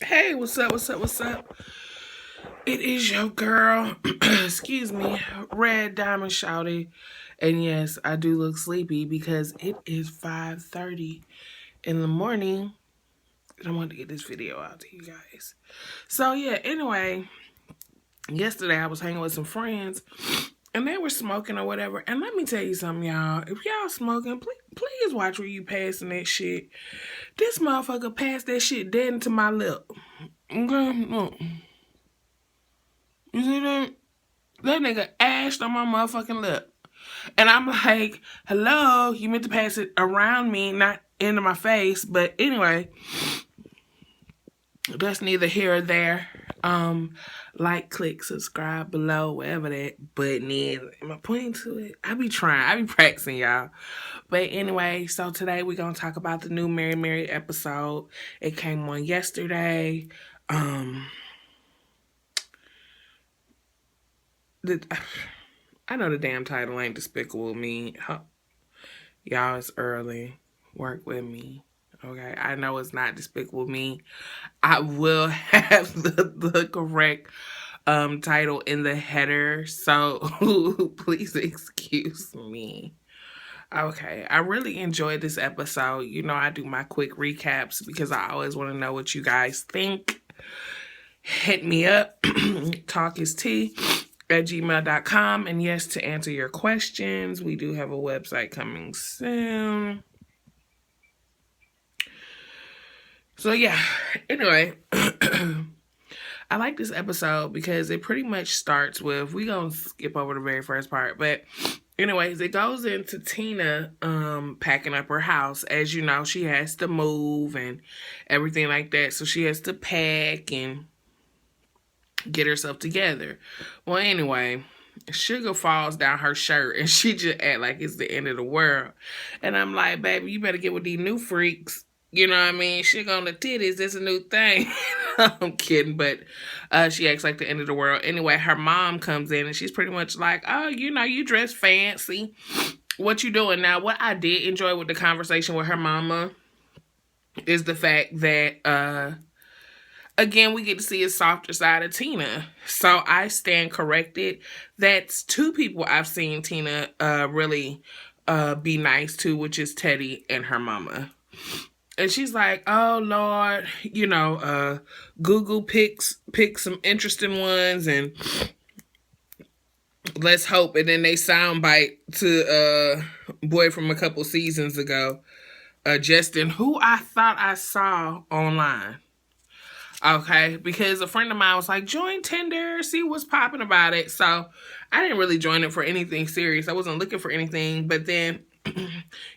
Hey, what's up? What's up? What's up? It is your girl, excuse me, Red Diamond Shouty. And yes, I do look sleepy because it is 5:30 in the morning. And I wanted to get this video out to you guys. So yeah, anyway, yesterday I was hanging with some friends and they were smoking or whatever. And let me tell you something, y'all. If y'all smoking, please watch where you passing that shit. This motherfucker passed that shit dead into my lip. Okay? Look. You see that? That nigga ashed on my motherfucking lip. And I'm like, hello, you meant to pass it around me, not into my face. But anyway, that's neither here or there. Like, click, subscribe below, wherever that button is. Am I pointing to it? I be practicing, y'all. But anyway, so today we're gonna talk about the new Mary Mary episode. It came on yesterday. I know the damn title ain't Despicable Me. Y'all, it's early. Work with me. Okay, I know it's not Despicable Me. I will have the correct title in the header, so please excuse me. Okay, I really enjoyed this episode. You know, I do my quick recaps because I always want to know what you guys think. Hit me up, talkistea at gmail.com. And yes, to answer your questions, we do have a website coming soon. So yeah, anyway, I like this episode because it pretty much starts with, we gonna skip over the very first part, but anyways, it goes into Tina packing up her house. As you know, she has to move and everything like that, so she has to pack and get herself together. Well, anyway, sugar falls down her shirt and she just act like it's the end of the world. And I'm like, baby, you better get with these new freaks. You know what I mean? Sugar on the titties, that's a new thing. I'm kidding, but she acts like the end of the world. Anyway, her mom comes in and she's pretty much like, oh, you know, you dress fancy. What you doing now? What I did enjoy with the conversation with her mama is the fact that again, we get to see a softer side of Tina. So I stand corrected. That's two people I've seen Tina really be nice to, which is Teddy and her mama. And she's like, oh, Lord, you know, Google picks some interesting ones and let's hope. And then they soundbite to boy from a couple seasons ago, Justin, who I thought I saw online. Okay, because a friend of mine was like, join Tinder, see what's popping about it. So I didn't really join it for anything serious. I wasn't looking for anything. But then,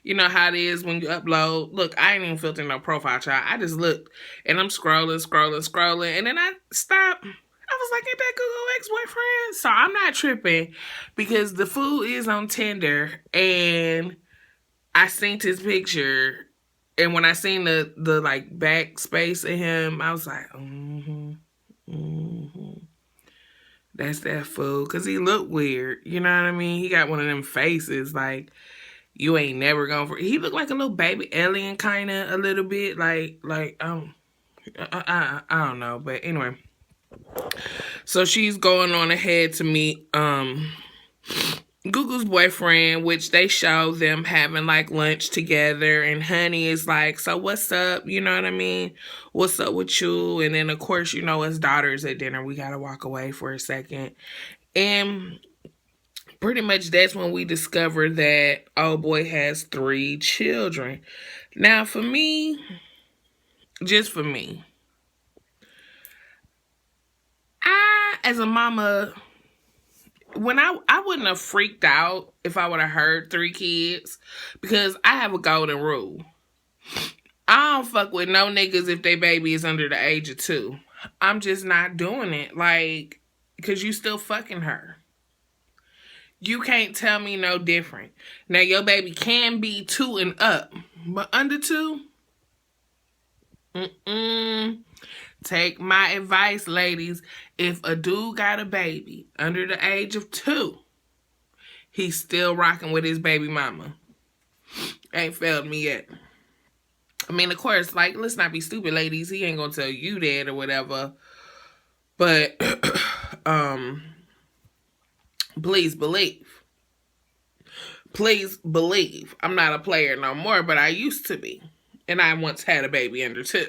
you know how it is when you upload. Look, I ain't even filtering no profile child. I just looked and I'm scrolling. And then I stopped. I was like, ain't that Google ex-boyfriend? So I'm not tripping because the fool is on Tinder and I seen his picture. And when I seen the like backspace of him, I was like, that's that fool. Cause he looked weird. You know what I mean? He got one of them faces like you ain't never gone for. He looked like a little baby alien kind of a little bit. I don't know. But anyway. So she's going on ahead to meet Google's boyfriend, which they show them having like lunch together, and Honey is like, so what's up? You know what I mean? What's up with you? And then of course, you know, as daughters at dinner, we gotta walk away for a second. And pretty much that's when we discover that old boy has 3 children. Now for me, just for me, I as a mama, when I wouldn't have freaked out if I would have heard 3 kids, because I have a golden rule. I don't fuck with no niggas if they baby is under the age of 2. I'm just not doing it. Like, because you still fucking her. You can't tell me no different. Now, your baby can be 2 and up, but under 2? Take my advice, ladies. If a dude got a baby under the age of 2, he's still rocking with his baby mama. Ain't failed me yet. I mean, of course, like, let's not be stupid, ladies. He ain't gonna tell you that or whatever. But please believe. Please believe. I'm not a player no more, but I used to be. And I once had a baby under 2.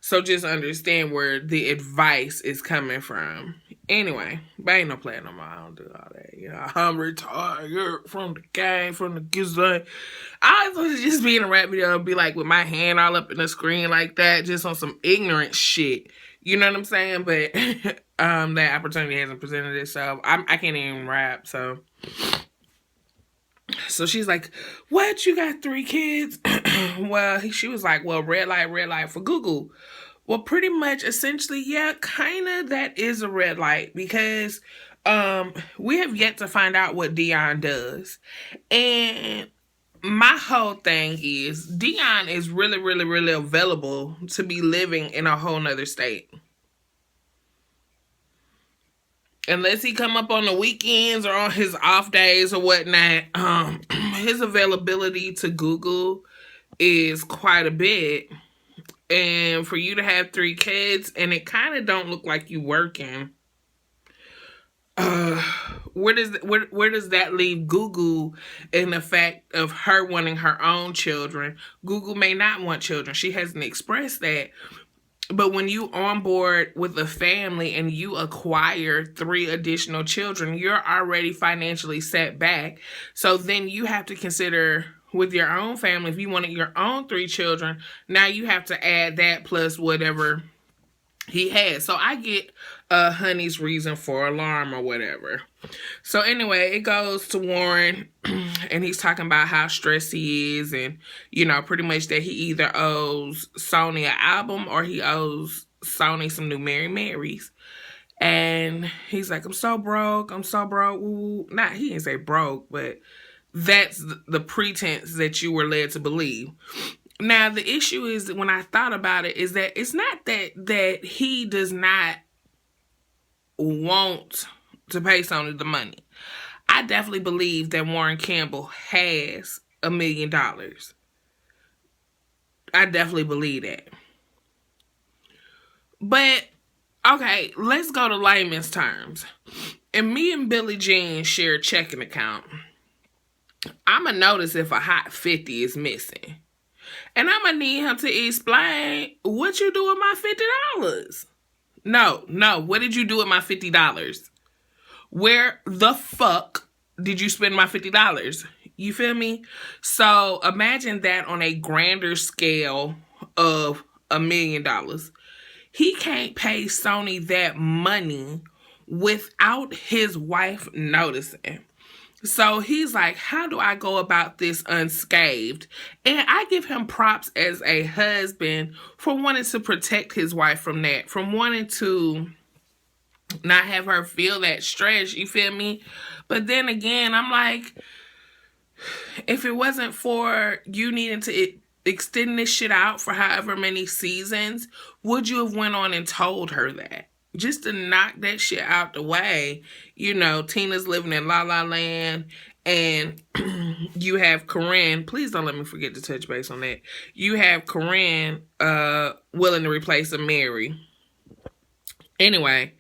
So just understand where the advice is coming from. Anyway, but I ain't no player no more. I don't do all that. You know, I'm retired from the game, from the gizzy. I was just be in a rap video and be like with my hand all up in the screen like that, just on some ignorant shit. You know what I'm saying? But that opportunity hasn't presented itself. I can't even rap, so she's like, what, you got 3 kids? Well, she was like, well, red light for Google. Well, pretty much, essentially, yeah, kind of that is a red light because we have yet to find out what Dion does. And my whole thing is Dion is really, really, really available to be living in a whole nother state. Unless he come up on the weekends or on his off days or whatnot, his availability to Google is quite a bit. And for you to have 3 kids and it kind of don't look like you working, where does that leave Google in the fact of her wanting her own children? Google may not want children. She hasn't expressed that. But when you on board with a family and you acquire 3 additional children, you're already financially set back. So then you have to consider with your own family, if you wanted your own 3 children, now you have to add that plus whatever he has. So I get Honey's reason for alarm or whatever. So anyway, it goes to Warryn and he's talking about how stressed he is and, you know, pretty much that he either owes Sony an album or he owes Sony some new Mary Marys. And he's like, I'm so broke. Ooh. Not, he didn't say broke, but that's the pretense that you were led to believe. Now, the issue is that when I thought about it is that it's not that he does not want to pay Sony the money. I definitely believe that Warryn Campbell has $1 million. I definitely believe that. But, okay, let's go to layman's terms. And me and Billie Jean share a checking account. I'm going to notice if a hot 50 is missing. And I'm going to need him to explain what you do with my $50. No. What did you do with my $50? Where the fuck did you spend my $50? You feel me? So imagine that on a grander scale of $1 million. He can't pay Sony that money without his wife noticing. So he's like, how do I go about this unscathed? And I give him props as a husband for wanting to protect his wife from that, from wanting to not have her feel that stress, you feel me? But then again, I'm like, if it wasn't for you needing to extend this shit out for however many seasons, would you have went on and told her that? Just to knock that shit out the way. You know, Tina's living in La La Land and you have Corinne. Please don't let me forget to touch base on that. You have Corinne willing to replace a Mary. Anyway,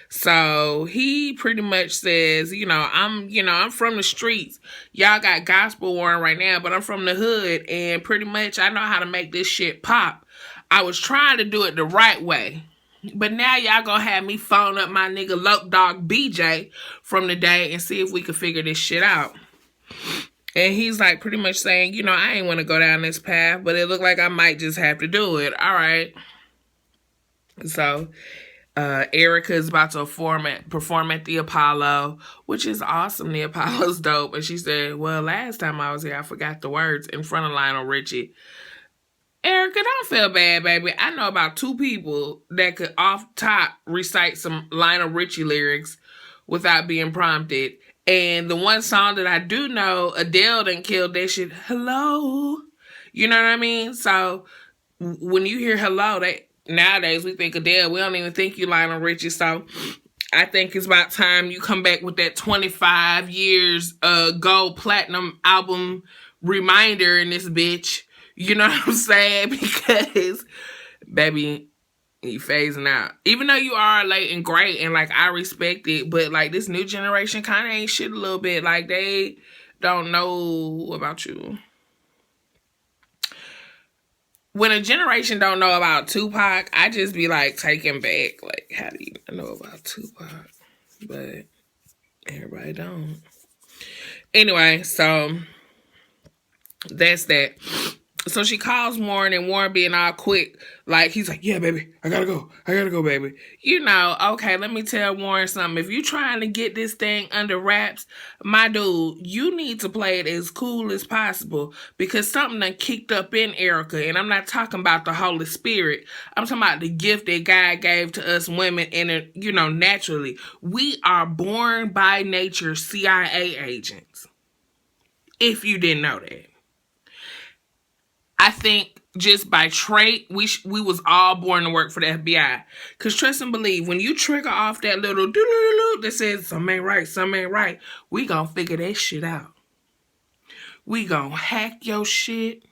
so he pretty much says, I'm from the streets. Y'all got gospel Warryn right now, but I'm from the hood and pretty much I know how to make this shit pop. I was trying to do it the right way. But now y'all gonna have me phone up my nigga Lope Dog BJ from the day and see if we can figure this shit out. And he's like pretty much saying, I ain't want to go down this path, but it looked like I might just have to do it. All right. So Erica is about to perform at the Apollo, which is awesome. The Apollo's dope. And she said, well, last time I was here, I forgot the words in front of Lionel Richie. Erica, don't feel bad, baby. I know about 2 people that could off top recite some Lionel Richie lyrics without being prompted. And the one song that I do know, Adele done killed that shit. Hello. You know what I mean? So when you hear hello, nowadays we think Adele. We don't even think you Lionel Richie. So I think it's about time you come back with that 25 years gold platinum album reminder in this bitch. You know what I'm saying? Because, baby, you phasing out. Even though you are late and great and like I respect it, but like this new generation kind of ain't shit a little bit. Like they don't know about you. When a generation don't know about Tupac, I just be like taken back. Like, how do you know about Tupac? But everybody don't. Anyway, so that's that. So she calls Warryn, and Warryn being all quick, like he's like, yeah, baby, I gotta go, baby. You know, okay, let me tell Warryn something. If you trying to get this thing under wraps, my dude, you need to play it as cool as possible because something done kicked up in Erica, and I'm not talking about the Holy Spirit. I'm talking about the gift that God gave to us women, and you know, naturally, we are born by nature CIA agents. If you didn't know that. I think just by trait, we was all born to work for the FBI. Because trust and believe, when you trigger off that little doo-doo-doo-doo that says something ain't right, we gonna figure that shit out. We gonna hack your shit.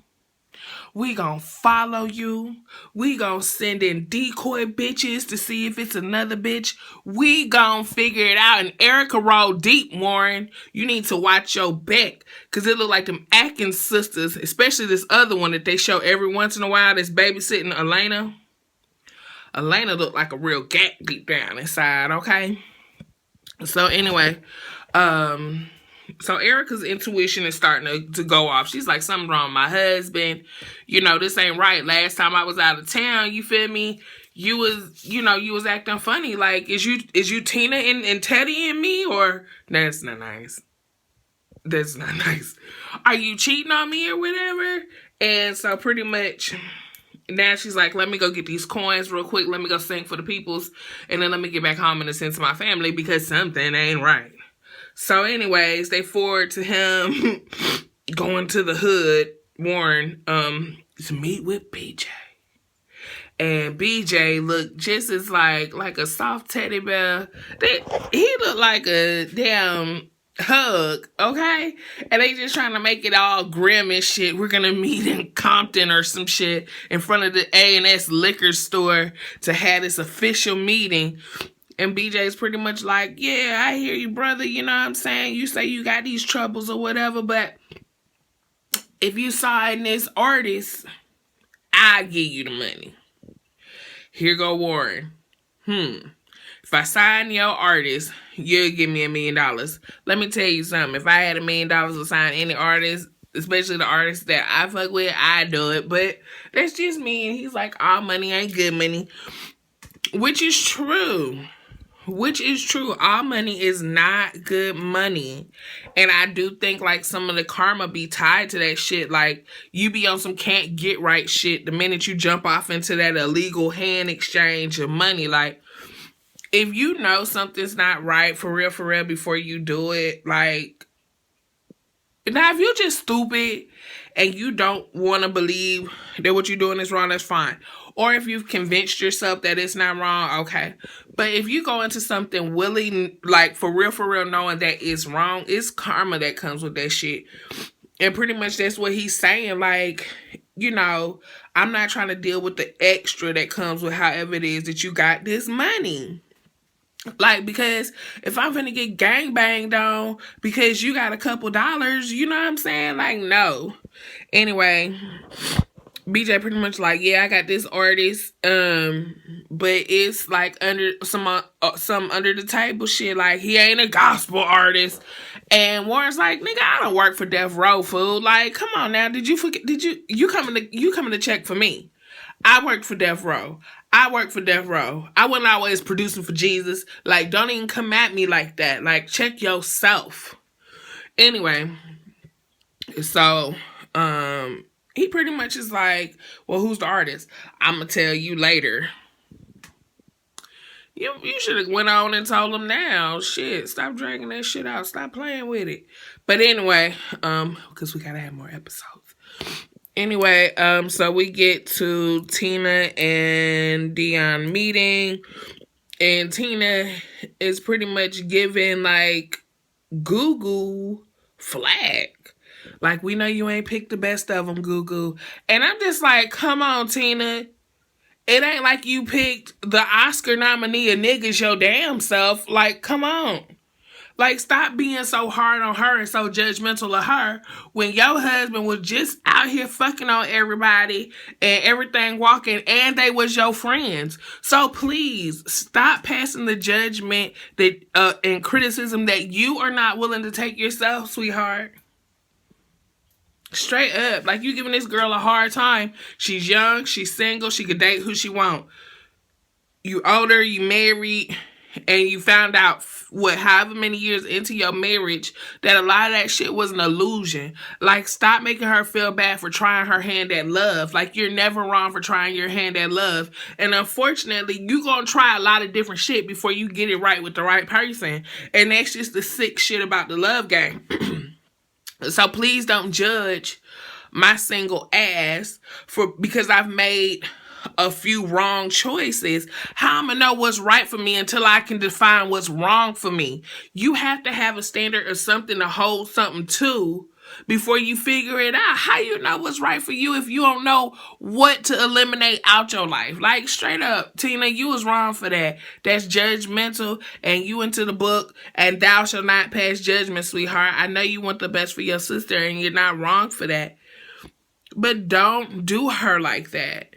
We gonna follow you. We gonna send in decoy bitches to see if it's another bitch. We gonna figure it out. And Erica rolled deep, Warryn. You need to watch your back. Because it look like them Atkins sisters, especially this other one that they show every once in a while that's babysitting Elena. Elena looked like a real gat deep down inside, okay? So anyway, so Erica's intuition is starting to go off. She's like, something wrong with my husband. You know, this ain't right. Last time I was out of town, you feel me? You was acting funny. Like, is you Tina and Teddy and me? Or that's not nice. That's not nice. Are you cheating on me or whatever? And so pretty much now she's like, let me go get these coins real quick. Let me go sing for the peoples. And then let me get back home and send to my family because something ain't right. So anyways, they forward to him going to the hood, Warryn, to meet with BJ. And BJ looked just as like a soft teddy bear. He looked like a damn hug, okay? And they just trying to make it all grim and shit. We're gonna meet in Compton or some shit in front of the A&S liquor store to have this official meeting. And BJ's pretty much like, yeah, I hear you, brother. You know what I'm saying? You say you got these troubles or whatever, but if you sign this artist, I'll give you the money. Here go Warryn. If I sign your artist, you'll give me $1 million. Let me tell you something. If I had $1 million to sign any artist, especially the artists that I fuck with, I'd do it. But that's just me. And he's like, all money ain't good money. Which is true. All money is not good money. And I do think like some of the karma be tied to that shit. Like you be on some can't get right shit the minute you jump off into that illegal hand exchange of money. Like if you know something's not right for real before you do it, like now if you're just stupid and you don't want to believe that what you're doing is wrong, that's fine. Or if you've convinced yourself that it's not wrong, okay. But if you go into something willing, like for real, knowing that it's wrong, it's karma that comes with that shit. And pretty much that's what he's saying. Like, you know, I'm not trying to deal with the extra that comes with however it is that you got this money. Like, because if I'm finna get gangbanged on because you got a couple dollars, you know what I'm saying? Like, no. Anyway, BJ pretty much like, yeah, I got this artist, but it's like under some under the table shit. Like he ain't a gospel artist, and Warren's like, nigga, I don't work for Death Row, fool. Like, come on now, did you forget? You coming to check for me? I worked for Death Row. I wasn't always producing for Jesus. Like, don't even come at me like that. Like, check yourself. Anyway, so he pretty much is like, well, who's the artist? I'm going to tell you later. You should have went on and told him now. Shit, stop dragging that shit out. Stop playing with it. But anyway, because we got to have more episodes. Anyway, so we get to Tina and Dion meeting. And Tina is pretty much giving, like, Goo flag. Like, we know you ain't picked the best of them, Goo. And I'm just like, come on, Tina. It ain't like you picked the Oscar nominee of niggas your damn self. Like, come on. Like, stop being so hard on her and so judgmental of her when your husband was just out here fucking on everybody and everything walking, and they was your friends. So please stop passing the judgment that and criticism that you are not willing to take yourself, sweetheart. Straight up. Like, you giving this girl a hard time. She's young, she's single, she could date who she want. You older, you married, and you found out however many years into your marriage that a lot of that shit was an illusion. Like, stop making her feel bad for trying her hand at love. Like, you're never wrong for trying your hand at love. And unfortunately, you gonna try a lot of different shit before you get it right with the right person. And that's just the sick shit about the love game. So please don't judge my single ass because I've made a few wrong choices. How am I know what's right for me until I can define what's wrong for me? You have to have a standard or something to hold something to before you figure it out. How you know what's right for you if you don't know what to eliminate out your life? Like, straight up, Tina, you was wrong for that. That's judgmental, and you into the book, and thou shalt not pass judgment, sweetheart. I know you want the best for your sister, and you're not wrong for that. But don't do her like that.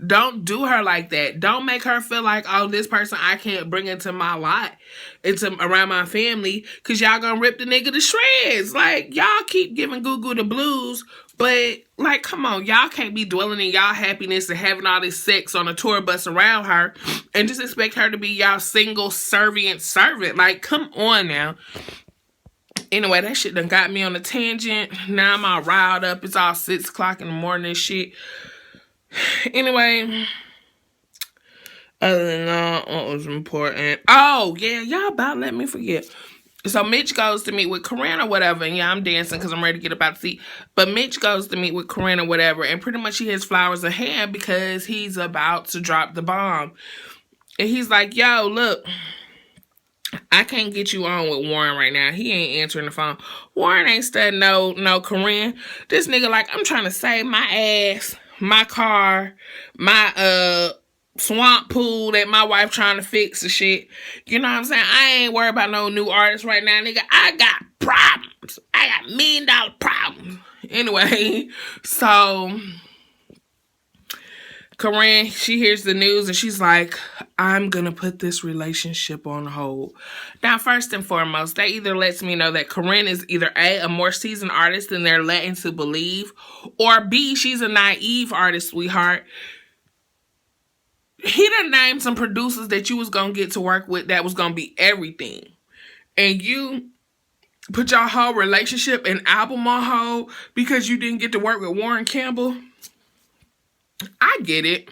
Don't do her like that. Don't make her feel like, oh, this person I can't bring into my lot, around my family, because y'all gonna rip the nigga to shreds. Like, y'all keep giving Goo the blues, but, like, come on, y'all can't be dwelling in y'all happiness and having all this sex on a tour bus around her and just expect her to be y'all single servant. Like, come on now. Anyway, that shit done got me on a tangent. Now I'm all riled up. It's all 6 o'clock in the morning and shit. Anyway, other than that, what was important? Oh, yeah, y'all about let me forget. So Mitch goes to meet with Corinne or whatever, and yeah, I'm dancing because I'm ready to get up out the seat. But Mitch goes to meet with Corinne or whatever, and pretty much he has flowers ahead because he's about to drop the bomb. And he's like, yo, look, I can't get you on with Warryn right now. He ain't answering the phone. Warryn ain't studying no Corinne. This nigga like, I'm trying to save my ass, my car, my swamp pool that my wife trying to fix and shit. You know what I'm saying? I ain't worried about no new artists right now, nigga. I got problems. I got $1 million problems. Anyway, so Corinne, she hears the news and she's like, I'm gonna put this relationship on hold. Now, first and foremost, that either lets me know that Corinne is either A, more seasoned artist than they're letting to believe, or B, she's a naive artist, sweetheart. He done named some producers that you was gonna get to work with that was gonna be everything. And you put your whole relationship and album on hold because you didn't get to work with Warryn Campbell. I get it.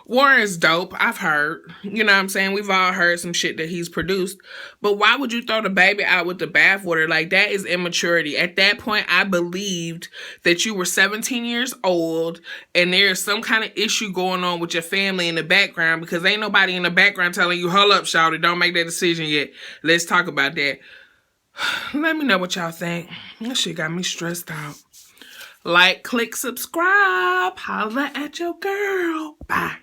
Warren's dope. I've heard. You know what I'm saying? We've all heard some shit that he's produced. But why would you throw the baby out with the bathwater? Like, that is immaturity. At that point, I believed that you were 17 years old and there's some kind of issue going on with your family in the background, because ain't nobody in the background telling you, hold up, shawty, don't make that decision yet. Let's talk about that. Let me know what y'all think. That shit got me stressed out. Like, click, subscribe. Holla at your girl. Bye.